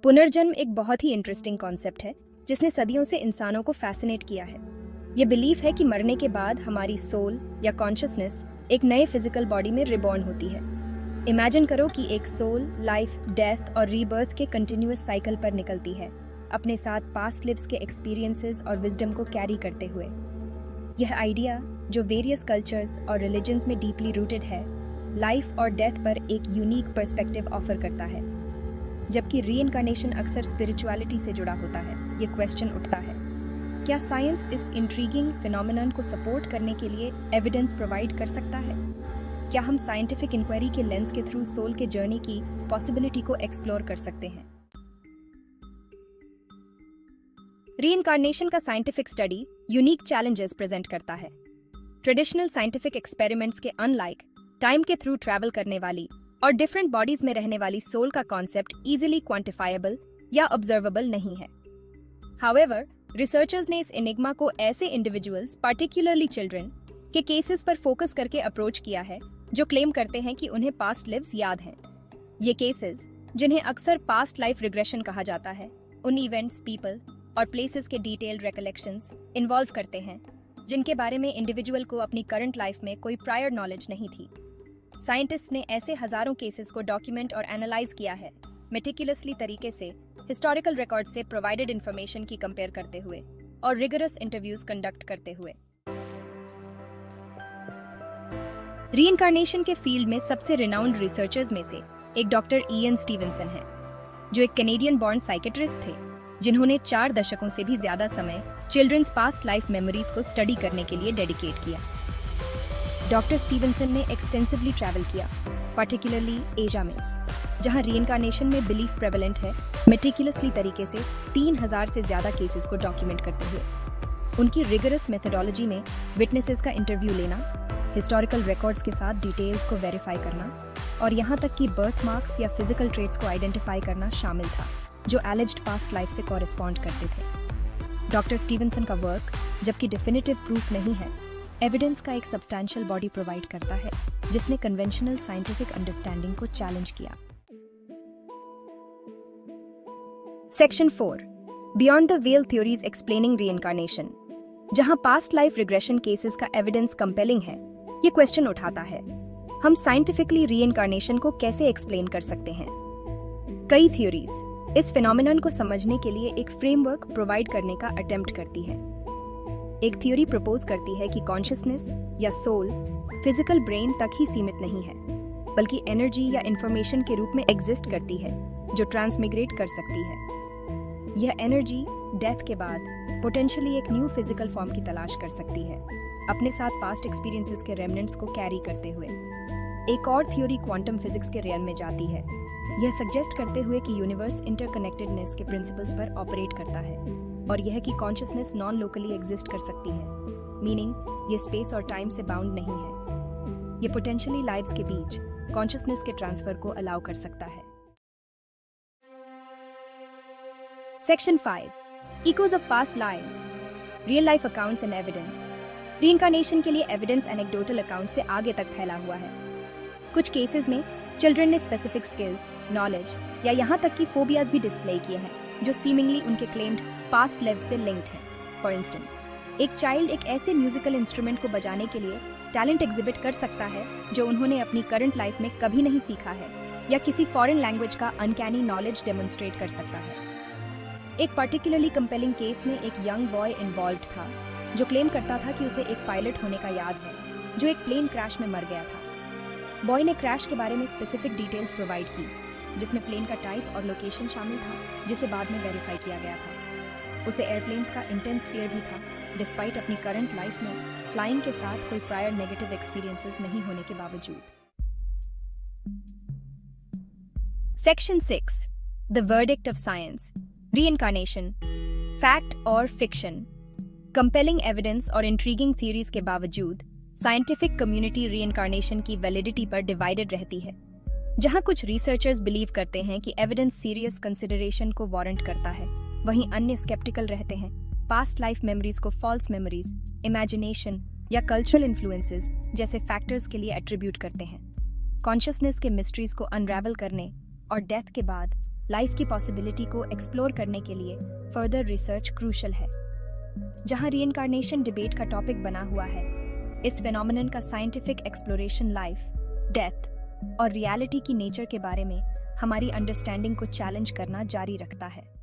पुनर्जन्म एक बहुत ही इंटरेस्टिंग कॉन्सेप्ट है जिसने सदियों से इंसानों को फैसिनेट किया है। ये बिलीफ है कि मरने के बाद हमारी सोल या कॉन्शियसनेस एक नए फिजिकल बॉडी में रिबॉर्न होती है। इमेजिन करो कि एक सोल लाइफ, डेथ और रीबर्थ के कंटिन्यूअस साइकिल पर निकलती है, अपने साथ पास्ट लिव्स के एक्सपीरियंसेस और विजडम को कैरी करते हुए। यह आइडिया, जो वेरियस कल्चर्स और रिलीजन्स में डीपली रूटेड है, लाइफ और डेथ पर एक यूनिक पर्सपेक्टिव ऑफर करता है। जबकि रीइंकार्नेशन अक्सर स्पिरिचुअलिटी से जुड़ा होता है, ये क्वेश्चन उठता है, क्या साइंस इस इंट्रीगिंग फिनोमेनन को सपोर्ट करने के लिए एविडेंस प्रोवाइड कर सकता है? क्या हम साइंटिफिक इंक्वायरी के लेंस के थ्रू सोल के जर्नी की पॉसिबिलिटी को एक्सप्लोर कर सकते हैं? रीइंकार्नेशन का scientific study unique challenges present करता है। ट्रेडिशनल साइंटिफिक एक्सपेरिमेंट्स के अनलाइक, टाइम के थ्रू ट्रैवल करने वाली और डिफरेंट बॉडीज में रहने वाली सोल का कॉन्सेप्ट इजीली क्वांटिफाइबल या ऑब्जर्वेबल नहीं है। हाउएवर, रिसर्चर्स ने इस एनिग्मा को ऐसे इंडिविजुअल्स, पार्टिकुलरली चिल्ड्रन, के केसेस पर फोकस करके अप्रोच किया है जो क्लेम करते हैं कि उन्हें पास्ट लिव्स याद हैं। ये केसेस, जिन्हें अक्सर पास्ट लाइफ रिग्रेशन कहा जाता है, उन इवेंट्स, पीपल और प्लेसेस के डिटेल्ड रिकलेक्शंस इन्वॉल्व करते हैं जिनके बारे में इंडिविजुअल को अपनी करंट लाइफ में कोई प्रायर नॉलेज नहीं थी। साइंटिस्ट ने ऐसे हजारों केसेस को डॉक्यूमेंट और एनालाइज किया है, मेटिकुलसली तरीके से हिस्टोरिकल रिकॉर्ड से प्रोवाइडेड इंफॉर्मेशन की कंपेयर करते हुए और रिगरस इंटरव्यूज कंडक्ट करते हुए। रीइंकार्नेशन के फील्ड में सबसे रिनाउंड रिसर्चर्स में से एक डॉक्टर इयन स्टीवेंसन है, जो एक कैनेडियन बॉर्न साइकेट्रिस्ट थे जिन्होंने 4 दशकों से भी ज्यादा समय चिल्ड्रंस पास्ट लाइफ मेमोरीज को स्टडी करने के लिए डेडिकेट किया। डॉक्टर स्टीवेंसन ने एक्सटेंसिवली ट्रैवल किया, पार्टिकुलरली एशिया में, जहां रीइंकार्नेशन में बिलीफ प्रेवलेंट है, मेटिकुलसली तरीके से 3000 से ज्यादा केसेस को डॉक्यूमेंट करते हुए। उनकी रिगरस मेथोडोलॉजी में विटनेसेस का इंटरव्यू लेना, हिस्टोरिकल रिकॉर्ड्स के साथ डिटेल्स को वेरीफाई करना और यहाँ तक कि बर्थ मार्क्स या फिजिकल ट्रेट्स को आइडेंटिफाई करना शामिल था जो एलिज्ड पास्ट लाइफ से कॉरेस्पॉन्ड करते थे। डॉक्टर स्टीवेंसन का वर्क, जबकि डेफिनेटिव प्रूफ नहीं है, एविडेंस का एक सब्सटैंशियल बॉडी प्रोवाइड करता है जिसने कन्वेंशनल साइंटिफिक अंडरस्टैंडिंग को चैलेंज किया। Section 4, beyond the well theories explaining reincarnation. जहां पास्ट लाइफ रिग्रेशन केसेस का एविडेंस कंपेलिंग है, ये क्वेश्चन उठाता है, हम साइंटिफिकली रीइंकार्नेशन को कैसे एक्सप्लेन कर सकते हैं? कई थ्योरीज इस फिनोमेनन को समझने के लिए एक फ्रेमवर्क प्रोवाइड करने का अटेम्प्ट करती है। एक थ्योरी प्रपोज करती है कि कॉन्शियसनेस या सोल फिजिकल ब्रेन तक ही सीमित नहीं है, बल्कि एनर्जी या इंफॉर्मेशन के रूप में एग्जिस्ट करती है जो ट्रांसमिग्रेट कर सकती है। यह एनर्जी डेथ के बाद पोटेंशियली एक न्यू फिजिकल फॉर्म की तलाश कर सकती है, अपने साथ पास्ट एक्सपीरियंसेस के रेमनेंट्स को कैरी करते हुए। एक और थ्योरी क्वांटम फिजिक्स के रियल्म में जाती है, यह सजेस्ट करते हुए कि यूनिवर्स इंटरकनेक्टेडनेस के प्रिंसिपल्स पर ऑपरेट करता है और यह कि कॉन्शियसनेस नॉन लोकली एग्जिस्ट कर सकती है, मीनिंग ये स्पेस और टाइम से बाउंड नहीं है। ये पोटेंशियली लाइव्स के बीच कॉन्शियसनेस के ट्रांसफर को अलाउ कर सकता है। Section 5, echoes of past lives, real life accounts and evidence. Reincarnation के लिए एविडेंस एनेक्डोटल अकाउंट से आगे तक फैला हुआ है। कुछ केसेस में चिल्ड्रन ने स्पेसिफिक स्किल्स, नॉलेज या यहाँ तक कि फोबियाज भी डिस्प्ले किए हैं जो सीमिंगली उनके क्लेम्ड पास्ट लाइफ से लिंक्ड हैं। फॉर इंस्टेंस, एक चाइल्ड एक ऐसे म्यूजिकल इंस्ट्रूमेंट को बजाने के लिए टैलेंट एग्जिबिट कर सकता है जो उन्होंने अपनी करंट लाइफ में कभी नहीं सीखा है, या किसी फॉरेन लैंग्वेज का अनकैनी नॉलेज डेमोन्स्ट्रेट कर सकता है। एक पर्टिकुलरली कंपेलिंग केस में एक यंग बॉय इन्वॉल्व्ड था जो क्लेम करता था कि उसे एक पायलट होने का याद है जो एक प्लेन क्रैश में मर गया था। बॉय ने क्रैश के बारे में स्पेसिफिक डिटेल्स प्रोवाइड की, जिसमें प्लेन का टाइप और लोकेशन शामिल था, जिसे बाद में वेरीफाई किया गया था। उसे एयरप्लेन्स का इंटेंस फियर भी था, डिस्पाइट अपनी करंट लाइफ में फ्लाइंग के साथ कोई प्रायर नेगेटिव एक्सपीरियंसेस नहीं होने के बावजूद। Section 6, the verdict of science, reincarnation, fact और फिक्शन। कंपेलिंग एविडेंस और इंट्रीगिंग थ्योरीज के बावजूद साइंटिफिक कम्युनिटी रीइंकार्नेशन की वैलिडिटी पर डिवाइडेड रहती है। जहां कुछ रिसर्चर्स बिलीव करते हैं कि एविडेंस सीरियस कंसिडरेशन को वारंट करता है, वहीं अन्य स्केप्टिकल रहते हैं, पास्ट लाइफ मेमोरीज को फॉल्स मेमोरीज, इमेजिनेशन या कल्चरल इन्फ्लुएंसेस जैसे फैक्टर्स के लिए एट्रीब्यूट करते हैं। कॉन्शियसनेस के मिस्ट्रीज को अनरैवल करने और डेथ के बाद लाइफ की पॉसिबिलिटी को एक्सप्लोर करने के लिए फर्दर रिसर्च क्रूशल है। जहां रीइंकार्नेशन डिबेट का टॉपिक बना हुआ है, इस फेनोमेनन का साइंटिफिक एक्सप्लोरेशन लाइफ, डेथ और रियलिटी की नेचर के बारे में हमारी अंडरस्टैंडिंग को चैलेंज करना जारी रखता है।